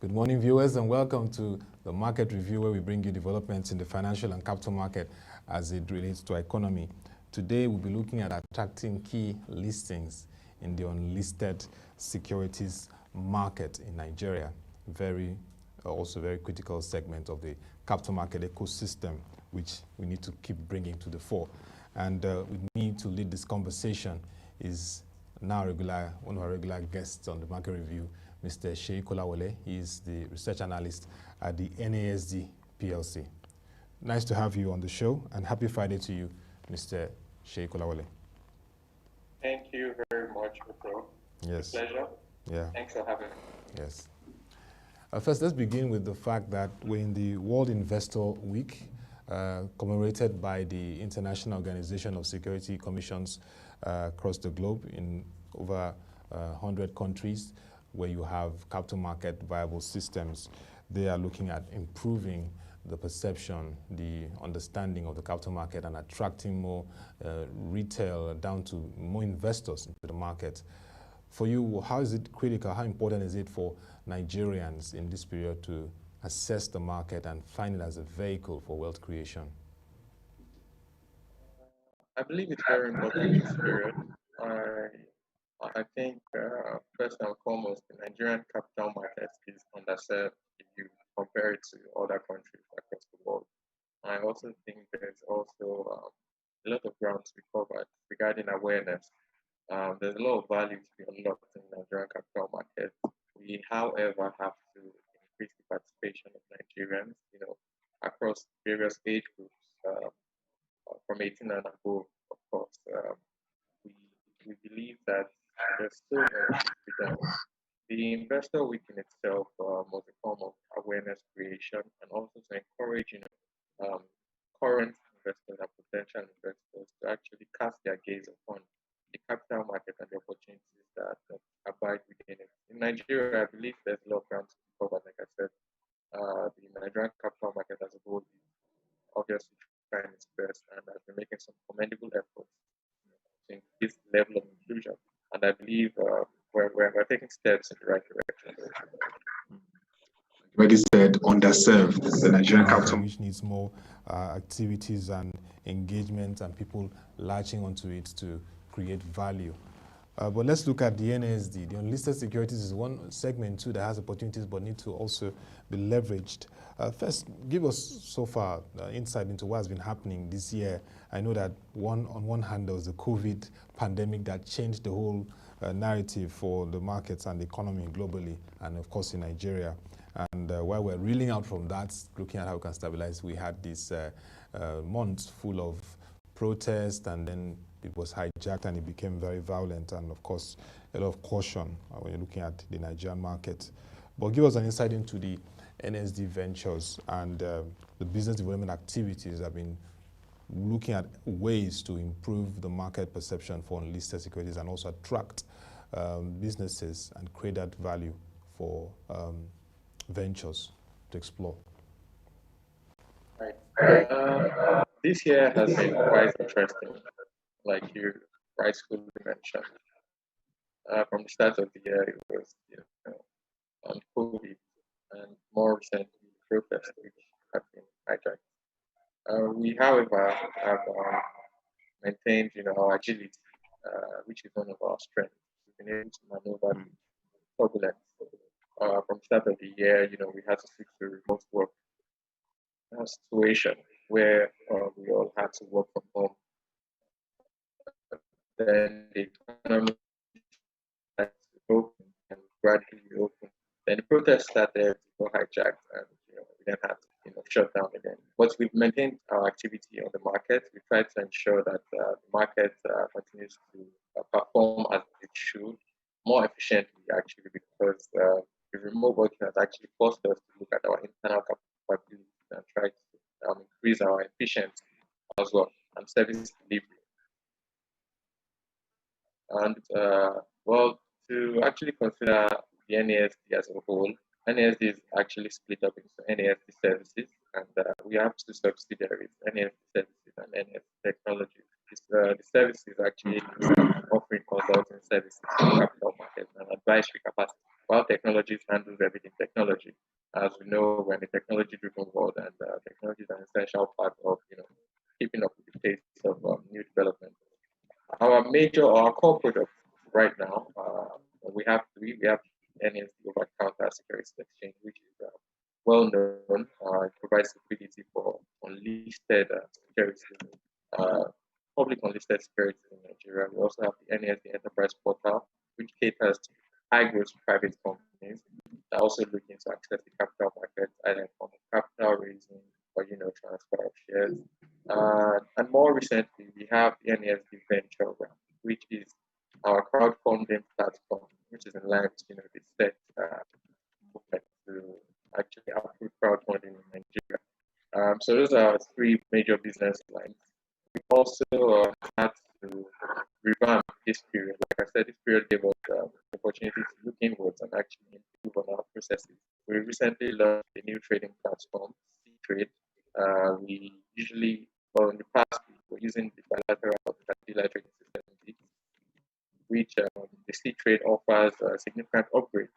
Good morning, viewers, and welcome to the Market Review, where we bring you developments in the financial and capital market as it relates to our economy. Today, we'll be looking at attracting key listings in the unlisted securities market in Nigeria. Also very critical segment of the capital market ecosystem, which we need to keep bringing to the fore. And with me to lead this conversation is now one of our regular guests on the Market Review, Mr. Oluwaseyi Kolawole. He is the Research Analyst at the NASD Plc. Nice to have you on the show, and happy Friday to you, Mr. Oluwaseyi Kolawole. Thank you very much, Otto. Yes. Pleasure. Yeah. Thanks for having me. Yes. First, let's begin with the fact that we're in the World Investor Week, commemorated by the International Organization of Security Commissions across the globe in over 100 countries, where you have capital market viable systems. They are looking at improving the perception, the understanding of the capital market, and attracting more retail down to more investors into the market. For you, how is it critical, how important is it for Nigerians in this period to assess the market and find it as a vehicle for wealth creation? I believe it's very important in this period. I think first and foremost, the Nigerian capital market is underserved if you compare it to other countries across the world. I also think there's also a lot of ground to be covered regarding awareness. There's a lot of value to be unlocked in the Nigerian capital market. We, however, have to increase the participation of Nigerians, across various age groups, from 18 and above, of course. We believe that there's so much to be done. The Investor Week in itself was a form of awareness creation, and also to encourage current investors and potential investors to actually cast their gaze upon the capital market and the opportunities that abide within it. In Nigeria, I believe there's a lot of ground to be covered. Like I said, the Nigerian capital market as a whole is obviously trying its best and has been making some commendable efforts to increase the level of inclusion. And I believe we're taking steps in the right direction. Already said, underserved, the Nigerian capital, which needs more activities and engagement and people latching onto it to create value. But let's look at the NASD. The unlisted securities is one segment too that has opportunities but need to also be leveraged. First, give us so far insight into what has been happening this year. I know that on one hand there was the COVID pandemic that changed the whole narrative for the markets and the economy globally, and of course in Nigeria. And while we're reeling out from that, looking at how we can stabilize, we had this month full of protest, and then it was hijacked and it became very violent, and of course a lot of caution when you're looking at the Nigerian market. But give us an insight into the NASD ventures and the business development activities that have been looking at ways to improve the market perception for unlisted securities and also attract businesses and create that value for ventures to explore. Right. This year has been quite interesting, like you rightfully mentioned. From the start of the year, it was on COVID, and more recently protests which have been hijacked. We, however, have maintained our agility, which is one of our strengths. We've been able to maneuver turbulence. From the start of the year, we had to switch to remote work situation where we all had to work from home. Then the economy had to open and gradually open. Then the protests started, hijacked, and we then had to shut down again. But we've maintained our activity on the market. We tried to ensure that the market continues to perform as it should, more efficiently actually, because the remote working has actually forced us to look at our internal capabilities and try to increase our efficiency as well and service delivery. And to actually consider the NASD as a whole, NASD is actually split up into NASD services, and we have two subsidiaries, NASD services and NASD technology. The services actually offering consulting services to capital markets and advisory capacity. while technologies handles everything technology. As we know, we're in a technology-driven world, and technology is an essential part of keeping up with the pace of new development. Our core product right now, we have three. We have NASD over-the-counter securities exchange, which is well known. It provides liquidity for unlisted securities, uh, public unlisted securities in Nigeria. We also have the NASD Enterprise Portal, which caters to high-growth private companies that are also looking to access the capital markets, either in form of capital raising or transfer of shares. And more recently, we have the NASD Venture Round, which is our crowdfunding platform, which is in line with the SEC movement to actually approve crowdfunding in Nigeria. So those are three major business lines. We also had to revamp this period. Like I said, this period gave us the opportunity to look inwards and actually improve on our processes. We recently launched a new trading platform, C-Trade. We usually, well, in the past, we were using the bilateral dealer trading system, which the C-Trade offers a significant upgrade.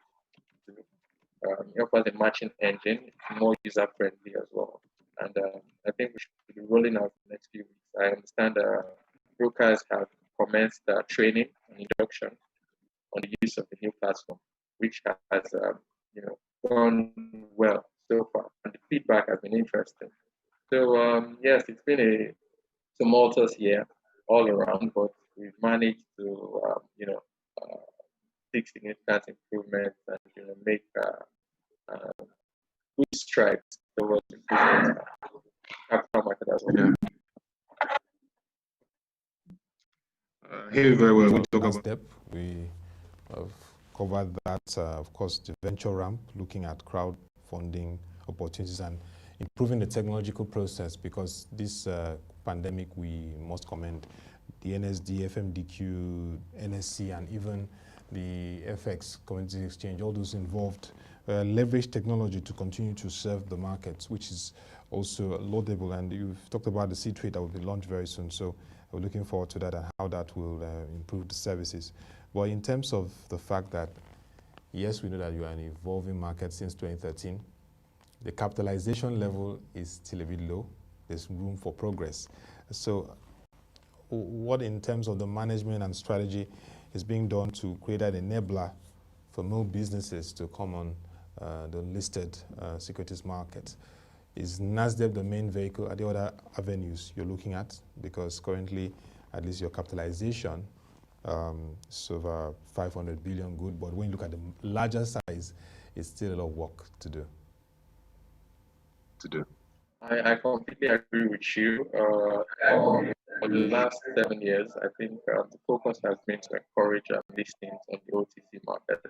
It offers a matching engine, it's more user-friendly as well. And I think we should be rolling out in the next few weeks. I understand brokers have commenced training and induction on the use of the new platform, which has gone well so far, and the feedback has been interesting. So yes, it's been a tumultuous year all around, but we've managed to take significant improvements and make good strides towards improvement capital market as well. Yeah. Here very well. We talk about step. We have covered that, of course, the venture ramp, looking at crowdfunding opportunities and improving the technological process, because this pandemic, we must commend the NSD, FMDQ, NSC, and even the FX Commodity Exchange, all those involved, leverage technology to continue to serve the markets, which is also laudable. And you've talked about the C-Trade that will be launched very soon. So we're looking forward to that and how that will improve the services. But in terms of the fact that, yes, we know that you are an evolving market since 2013, the capitalization level is still a bit low. There's room for progress. So what, in terms of the management and strategy, is being done to create an enabler for more businesses to come on the listed securities market? Is NASDAQ the main vehicle? Are there other avenues you're looking at? Because currently, at least your capitalization is over 500 billion good, but when you look at the larger size, it's still a lot of work to do. I completely agree with you. For the last 7 years, I think the focus has been to encourage listings on the OTC market.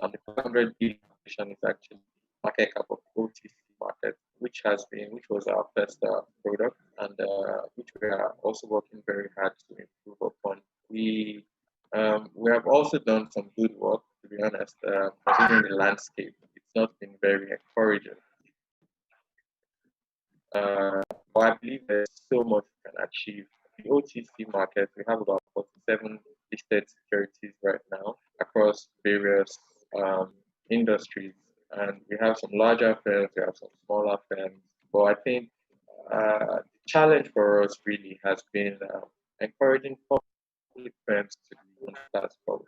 And the 500 billion is actually market cap of the OTC market, which was our first product, and which we are also working very hard to improve upon. We have also done some good work, to be honest, considering the landscape. It's not been very encouraging. But I believe there's so much we can achieve. The OTC market, we have about 47 listed securities right now across various industries, and we have some larger firms, we have some smaller firms. But I think the challenge for us really has been encouraging public firms to be on the platform.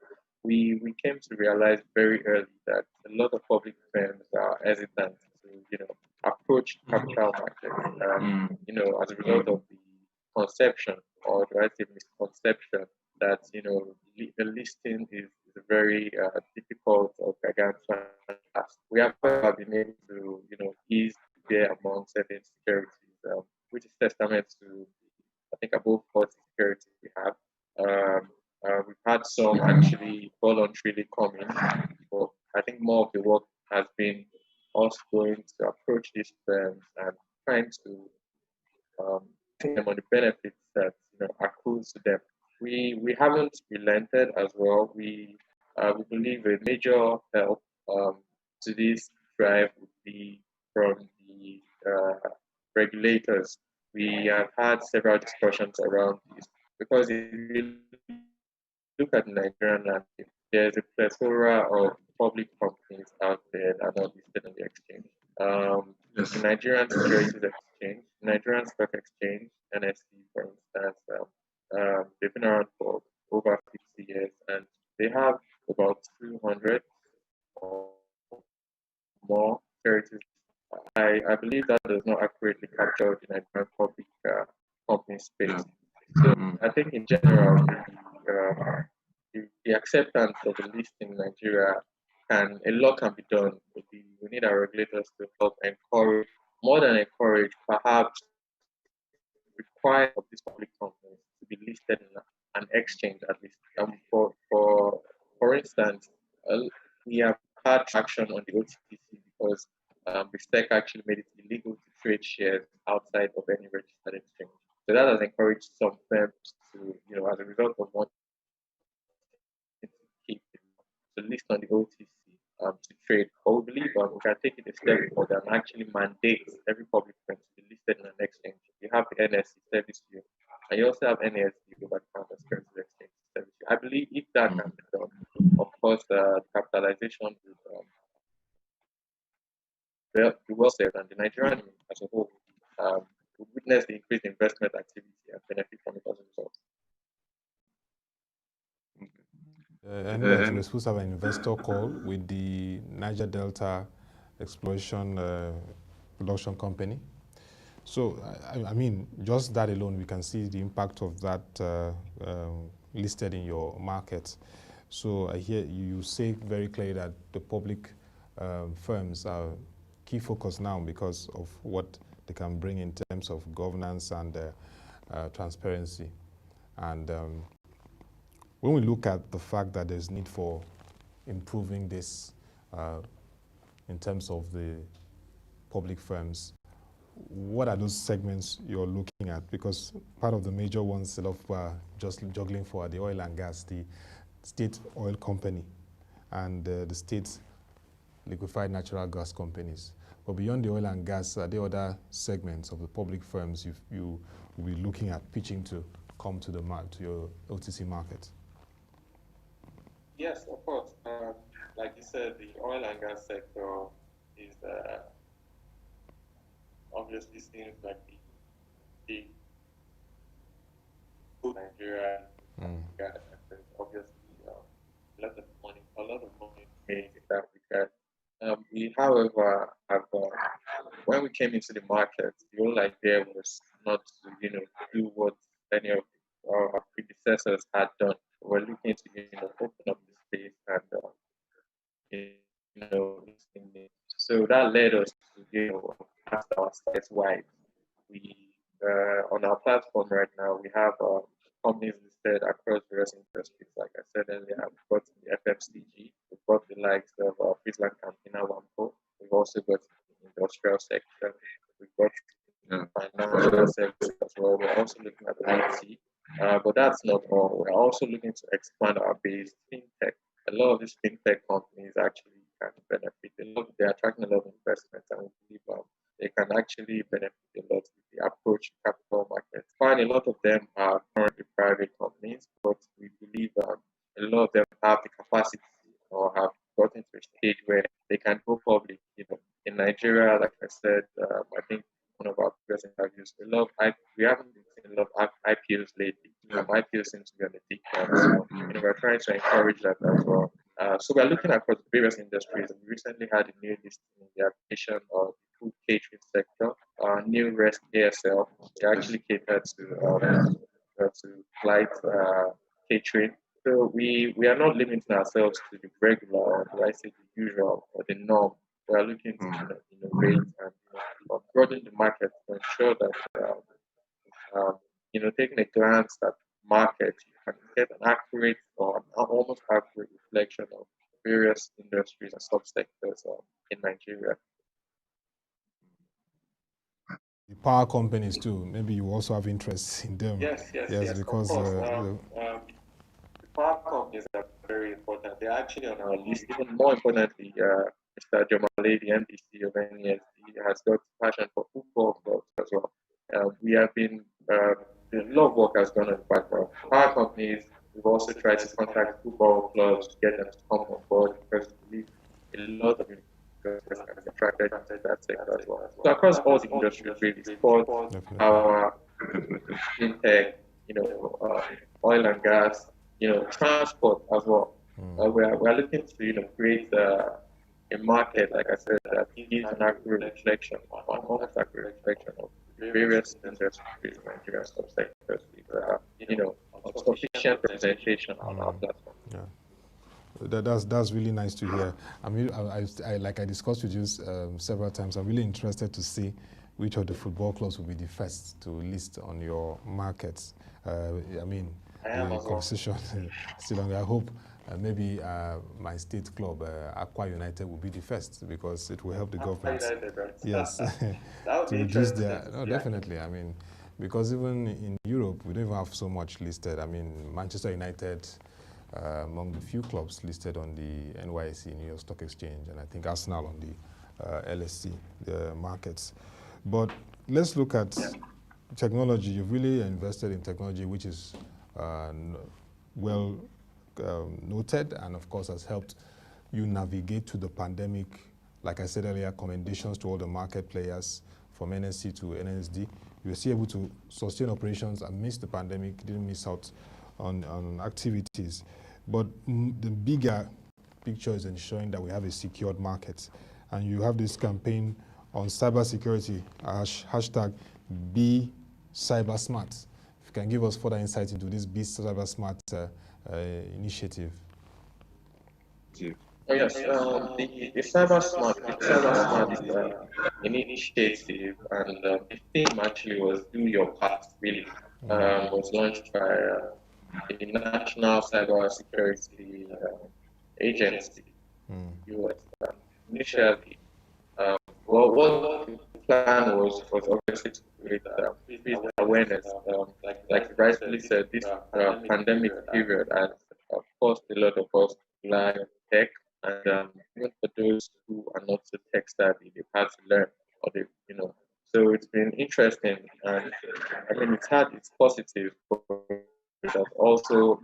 We came to realize very early that a lot of public firms are hesitant to approach capital markets, as a result of the conception, or do I say misconception, that the listing is a very difficult or gargantuan task. We have been able to ease there among certain securities, which is testament to, I think, above 40 securities we have. We've had some actually voluntarily come in, but I think more of the work has been us going to approach these firms and trying to think them on the benefits that accrues to them. We haven't relented as well. We believe a major help to this drive would be from the regulators. We have had several discussions around this, because if you look at the Nigerian landscape, there's a plethora of public companies out there that are not listed on the exchange. Yes. The Nigerian Securities Exchange, Nigerian Stock Exchange, NSE, for instance, they've been around for over 50 years, and they have about 200 or more securities. I believe that does not accurately capture the Nigerian public company space. Yeah. So Mm. I think in general, the acceptance of the list in Nigeria a lot can be done. We need our regulators to help encourage, more than encourage, perhaps require of these public companies to be listed in an exchange at least. For instance, we have had traction on the OTC because the SEC actually made it illegal to trade shares outside of any registered exchange. So that has encouraged some firms to, as a result of wanting to keep to list on the OTC to trade. But we believe we can take it a step further and actually mandate every public firm to be listed in an exchange. You have the NSE service view, and you also have NASD over the counter securities exchange service view. I believe if that can be done, of course, capitalization will be well served, and the Nigerian as a whole would witness the increased investment activity and benefit from it as a result. I know that we're supposed to have an investor call with the Niger Delta Exploration Production Company. So, I mean, just that alone, we can see the impact of that listed in your market. So I hear you say very clearly that the public firms are key focus now because of what they can bring in terms of governance and transparency. And when we look at the fact that there's need for improving this in terms of the public firms, what are those segments you're looking at? Because part of the major ones a lot of are just juggling for the oil and gas, the state oil company and the state liquefied natural gas companies. But beyond the oil and gas, are there other segments of the public firms you will be looking at pitching to come to the to your OTC market? Yes, of course. Like you said, the oil and gas sector is obviously seems like the Nigeria gas. Obviously, a lot of money made in that regard. We, however, have when we came into the market, the whole idea was not to, do what any of our predecessors had done. We're looking to, open up the space and, so that led us to, cast our sights wide. We, on our platform right now, we have companies listed across various industries. Like I said earlier, we've got the FMCG, we've got the likes of Friesland Campina Wampo, we've also got the industrial sector, we've got financial services as well. We're also looking at IT, but that's not all. We're also looking to expand our base fintech. A lot of these fintech companies actually can benefit. They're attracting a lot of investment, and we believe they can actually benefit a lot with the approach to capital markets. Quite a lot of them are currently private companies, but we believe a lot of them have the capacity or have gotten to a stage where they can go public. In Nigeria, like I said, I think one of our previous interviews, we haven't been seeing a lot of IPOs lately. IPOs seem to be on the decline, so we're trying to encourage that as well. So we're looking across various industries. We recently had a new listing in the application of the food catering sector. New REST ASL, they actually cater to flight catering. So we are not limiting ourselves to the regular, or do I say the usual or the norm. We are looking to innovate and broaden the market to ensure that taking a glance at market, you can get an accurate or an almost accurate reflection of various industries and subsectors in Nigeria. The power companies too. Maybe you also have interest in them. Yes. Because of course. The power companies are very important. They're actually on our list. Even more importantly, Mr. Jomale, the MDC of NASD, has got passion for football clubs as well. We have been a lot of work has gone on the background. Power companies we've also tried to contact football clubs to get them to come on board because we believe a lot of investors can be attracted into that sector as well. So across all the industries, really, sport, power, fintech, oil and gas, transport as well. We're looking to, create a market, like I said, that gives an accurate reflection, almost accurate reflection of the various industries in Nigerian subsectors with, sufficient representation on our platform. Yeah. That's really nice to hear. I mean, like I discussed with you several times, I'm really interested to see which of the football clubs will be the first to list on your markets. I mean, the conversation still on. I hope maybe my state club, Aqua United, will be the first because it will help the government. Yes, to reduce their. No, definitely. I mean, because even in Europe, we don't even have so much listed. I mean, Manchester United. Among the few clubs listed on the NYSE, New York Stock Exchange, and I think Arsenal on the LSE, the markets. But let's look at technology. You've really invested in technology, which is well noted, and of course has helped you navigate to the pandemic. Like I said earlier, commendations to all the market players from NSC to NSD. You were still able to sustain operations amidst the pandemic, didn't miss out on activities. But the bigger picture is ensuring that we have a secured market. And you have this campaign on cybersecurity, hashtag Be Cyber Smart. If you can give us further insight into this Be Cyber Smart initiative. Oh, yes, the Cyber Smart is an initiative, and the theme actually was Do Your Part, really. Was launched by the National Cyber Security Agency, US. Initially, what the plan was obviously to create awareness. Like you rightly said, this pandemic period has forced a lot of us to rely on tech, and even for those who are not so tech savvy, they've had to learn, or they. So it's been interesting, and I mean it's had its positives, but it has also,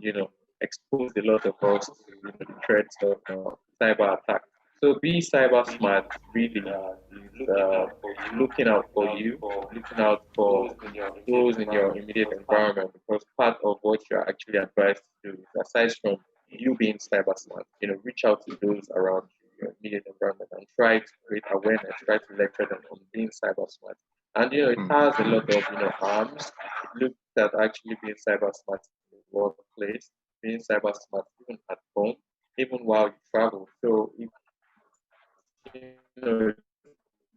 exposed a lot of us to the threats of cyber attack. So be cyber smart really is looking out for you, looking out for those in your immediate environment, because part of what you're actually advised to do is, aside from you being cyber smart, reach out to those around you, your immediate environment, and try to create awareness, try to lecture them on being cyber smart. And it has a lot of harms. It looks at actually being cyber smart in the workplace, being cyber smart even at home, even while you travel. So if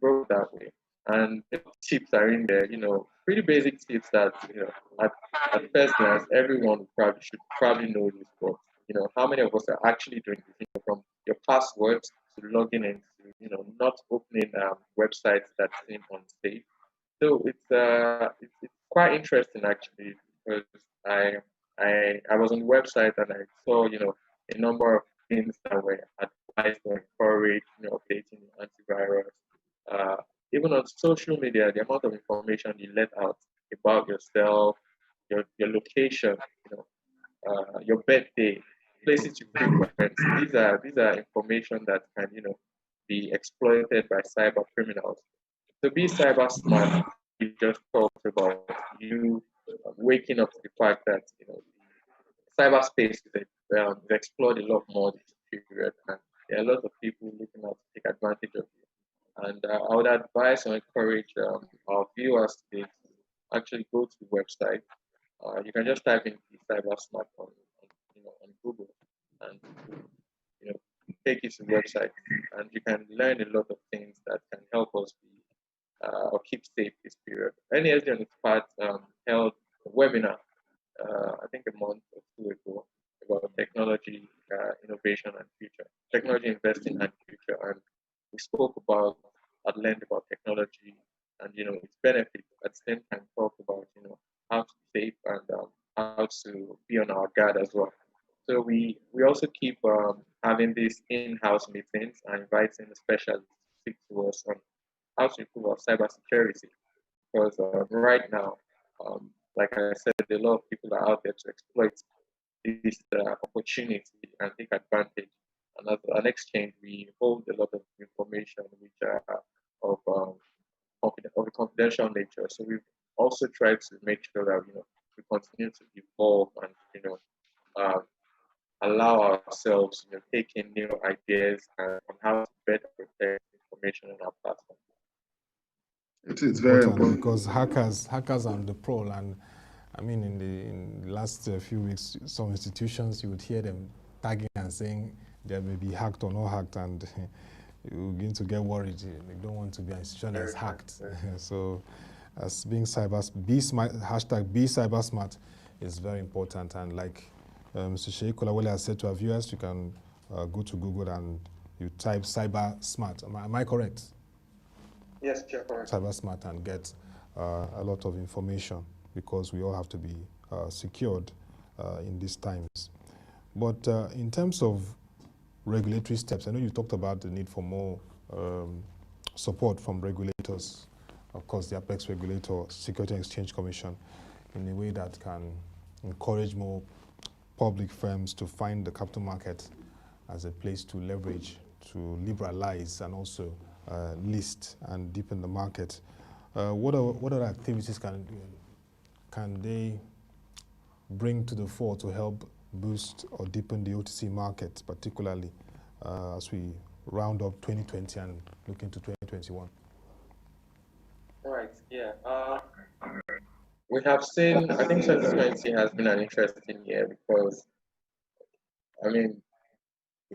broke that way. And tips are in there, pretty basic tips that, at first glance, everyone should probably know this, but, how many of us are actually doing this, from your passwords to logging into, not opening websites that seem unsafe. So it's quite interesting actually, because I was on the website and I saw, a number of things that were advised or encouraged, updating antivirus. Uh, Even on social media, the amount of information you let out about yourself, your location, your birthday, places you frequent. These are information that can, be exploited by cyber criminals. To be cyber smart, we just talked about you waking up to the fact that cyberspace is explored a lot more this period, and there are a lot of people looking out to take advantage of you. And I would advise or encourage our viewers today to actually go to the website. You can just type in the cyber smart on Google, and you know take you to the website, and you can learn a lot of things that can help us be or keep safe this period. NASD on its part held a webinar, I think a month or two ago, about technology innovation and future, technology investing and future, and we spoke about at length about technology and its benefits. At the same time, talk about how to be safe and how to be on our guard as well. So we also keep having these in-house meetings and inviting specialists to speak to us on how to improve our cybersecurity. Because right now, like I said, a lot of people are out there to exploit this opportunity and take advantage. And as an exchange, we hold a lot of information which are of of a confidential nature. So we've also tried to make sure that we continue to evolve and allow ourselves take in new ideas and on how to better protect information on our platform. It's very important because hackers are on the prowl, and I mean in the last few weeks, some institutions you would hear them tagging and saying they may be hacked or not hacked, and you begin to get worried. They don't want to be an institution that's hacked. So, as being be smart, hashtag be cyber smart is very important. And like Mr. Oluwaseyi Kolawole has said to our viewers, you can go to Google and you type cyber smart. Am I correct? Yes, you're correct. Cyber smart and get a lot of information, because we all have to be secured in these times. But in terms of regulatory steps, I know you talked about the need for more support from regulators, of course the apex regulator, Security and Exchange Commission, in a way that can encourage more public firms to find the capital market as a place to leverage, to liberalize, and also list and deepen the market. What other activities can they bring to the fore to help boost or deepen the OTC market, particularly as we round up 2020 and look into 2021? Right, yeah. We have seen, I think 2020 has been an interesting year because, I mean,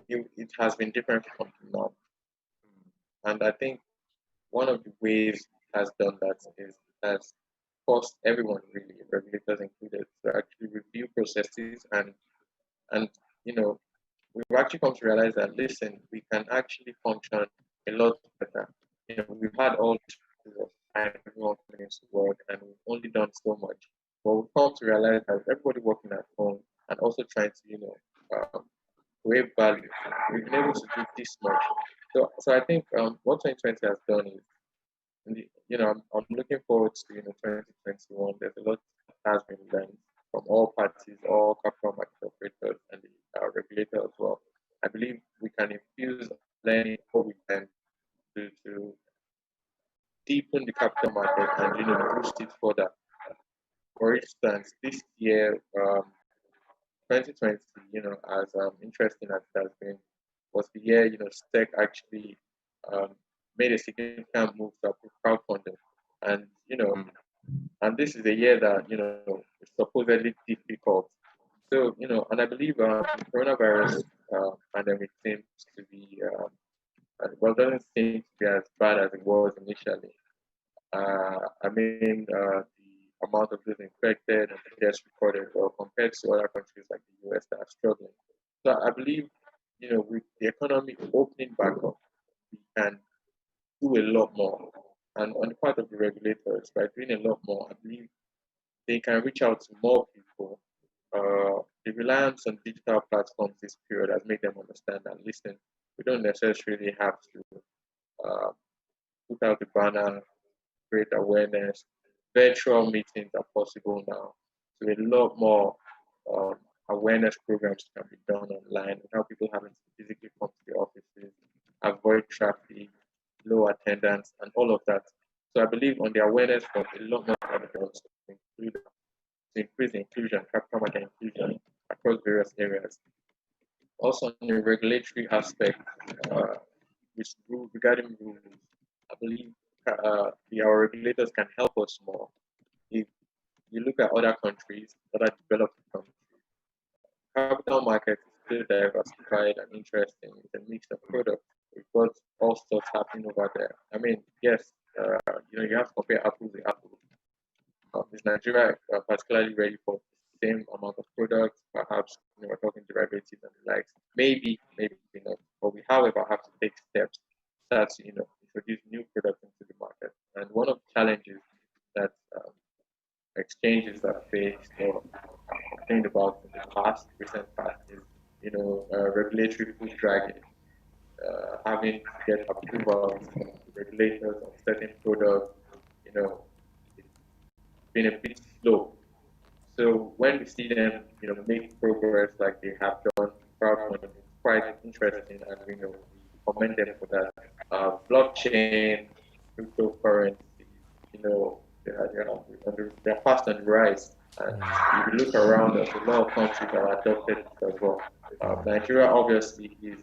it has been different from now. And I think one of the ways it has done that is it has forced everyone, really, regulators included, to actually review processes and we've actually come to realize that, listen, we can actually function a lot better. We've had all these of time, everyone coming into work, and we've only done so much. But we've come to realize that everybody working at home and also trying to, create value, we've been able to do this much. So I think what 2020 has done is, I'm looking forward to 2021. There's a lot that has been learned from all parties, all capital market operators, and the regulator as well. I believe we can infuse learning what we can to deepen the capital market and boost it further. For instance, this year, 2020, as interesting as it has been, was the year STEC actually made a significant move to crowdfunding, and and this is a year that is supposedly difficult. So and I believe the coronavirus pandemic seems to be doesn't seem to be as bad as it was initially. I mean, the amount of those infected and the deaths recorded, well, compared to other countries like the US that are struggling. So I believe, with the economy opening back up, we can do a lot more. And on the part of the regulators, by doing a lot more, I believe they can reach out to more people. The reliance on digital platforms this period has made them understand that, listen, we don't necessarily have to put out the banner, create awareness. Virtual meetings are possible now. So a lot more awareness programs can be done online without people having to physically come to the offices, avoid traffic, low attendance, and all of that. So I believe on the awareness front, a lot more can be done to increase the inclusion, capital market inclusion across various areas. Also, on the regulatory aspect, regarding rules, I believe our regulators can help us more. If you look at other countries, other developed countries, capital market is still diversified and interesting. It's a mix of products. We've got all sorts happening over there. I mean, yes, you have to compare apples with apples. Is Nigeria particularly ready for the same amount of products? Perhaps we're talking derivatives and the likes. Maybe not. But we, however, have to take steps that introduce new products into the market. And one of the challenges that exchanges have faced or complained about in the recent past, is regulatory push dragging, having to get approval from regulators on certain products. It's been a bit slow. So when we see them make progress like they have done, crowdfunding is quite interesting, and we commend them for that. Blockchain, cryptocurrency, they're fast on the rise. And if you look around, there's a lot of countries that are adopted it as well. Nigeria obviously is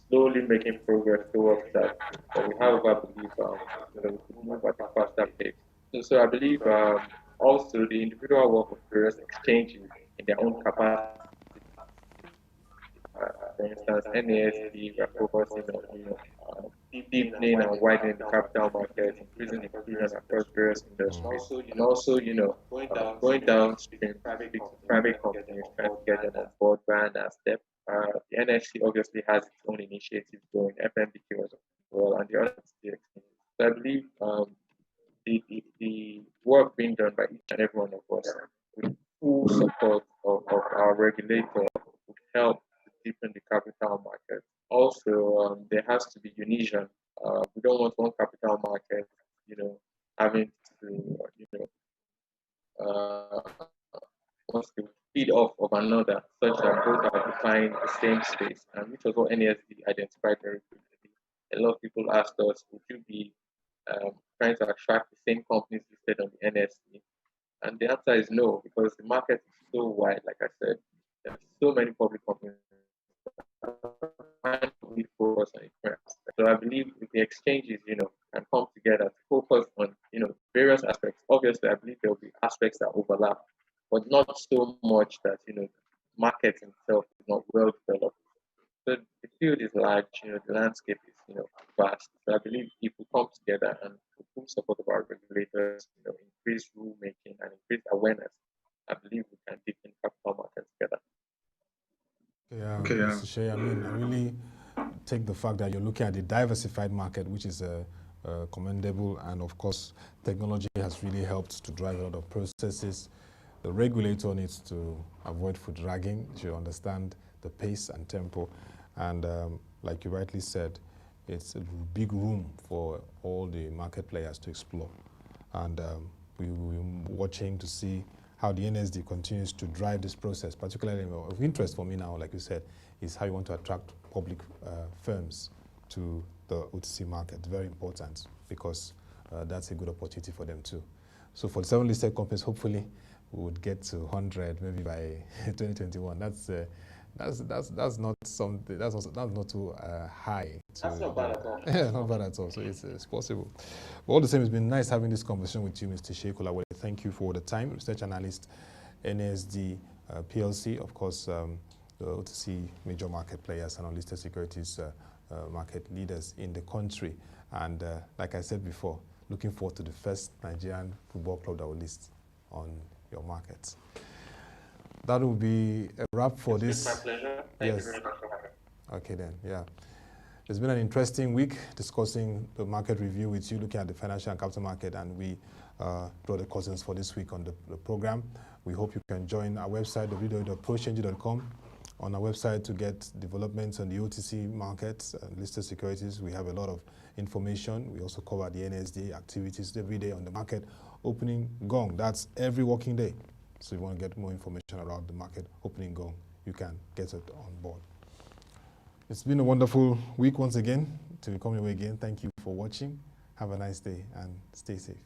slowly making progress towards that, but we however believe we could move at a faster pace. So I believe also the individual work of various exchanges in their own capacity. For instance, NASD, we're focusing on deepening and widening the capital market, increasing inclusion across various industries, and also going downstream, speak to private companies, trying to get them on board via NASD. The NSC obviously has its own initiatives going, FMBQ as well, and the other exchanges. So I believe the work being done by each and every one of us with full support of our regulator would help to deepen the capital market. Also, there has to be union. We don't want one capital market, having to, wants to feed off of another, such that both are occupying the same space, and which was what NASD identified very quickly. A lot of people asked us, would you be trying to attract the same companies listed on the NSD? And the answer is no, because the market is so wide, like I said. There are so many public companies that we focus on different aspects. So I believe if the exchanges, can come together to focus on, various aspects. Obviously, I believe there will be aspects that overlap, but not so much that, the market itself is not well developed. So the field is large, the landscape is, vast. So I believe if we come together and with full support of our regulators, increase rulemaking and increase awareness, I believe we can deepen capital markets together. Yeah, Mr. Shea, I really take the fact that you're looking at the diversified market, which is commendable, and of course, technology has really helped to drive a lot of processes. The regulator needs to avoid foot dragging, to understand the pace and tempo, and like you rightly said, it's a big room for all the market players to explore, and we're watching to see how the NSD continues to drive this process. Particularly of interest for me now, like you said, is how you want to attract public firms to the OTC market. Very important, because that's a good opportunity for them too. So for the 7 listed companies, hopefully we would get to 100 maybe by 2021. That's not something. That's not too high. That's not bad at all. Yeah, not bad at all. So it's possible. But all the same, it's been nice having this conversation with you, Mr. Oluwaseyi Kolawole. Thank you for the time. Research Analyst, NASD Plc, of course, the OTC major market players and unlisted securities market leaders in the country. And like I said before, looking forward to the first Nigerian football club that will list on your markets. That will be a wrap for this. It's my pleasure. Thank you very much for having me. Okay then, yeah. It's been an interesting week discussing the market review with you, looking at the financial and capital market, and we draw the cousins for this week on the program. We hope you can join our website, www.prochange.com. On our website to get developments on the OTC markets and listed securities. We have a lot of information. We also cover the NSD activities every day on the market opening gong. That's every working day. So if you want to get more information around the market opening gong, you can get it on board. It's been a wonderful week once again. Till we come your way again, thank you for watching. Have a nice day and stay safe.